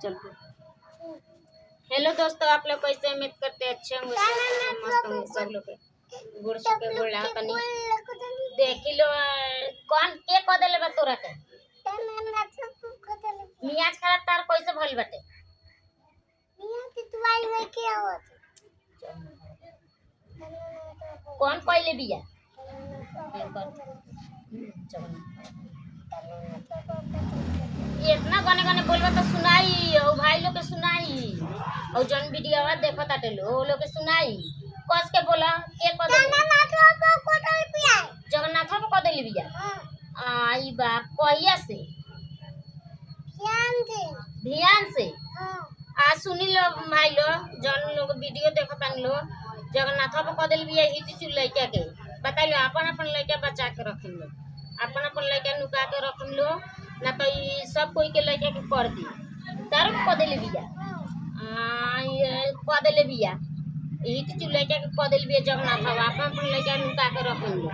चल। हेलो दोस्तों, आप लोग कैसे उम्मीद करते हैं अच्छे होंगे, मस्त होंगे सब लोग। गुड़ के बोला तनी देख लो कौन के को देले बा तोरा के मियाज खराब तार कैसे भइल बाटे मियाज तितवाई में के आवत कौन पहले बिया इतना गाने गाने बोलबा तो सुनाई और भाई लोग के सुनाई और जन वीडियो देखो ताटे लो लोग के सुनाई कस के बोला के को जगन्नाथ को देली बिया आई बा कहिया से ध्यान से आ सुनी लो भाई लो जन लोग वीडियो देखो तान लो जगन्नाथ को देली बिया हित चुल लइका के बताइलो अपन अपन लइका बचा के रखिन लो अपन अपन लइका नुका के रखिन लो ना तो ई सब कोई के लइका के कर दी तार को देली बिया को देले बिया हित चुल लइका के को देली बिया जगन्नाथ अपन अपन लइका नुका के रखिन लो।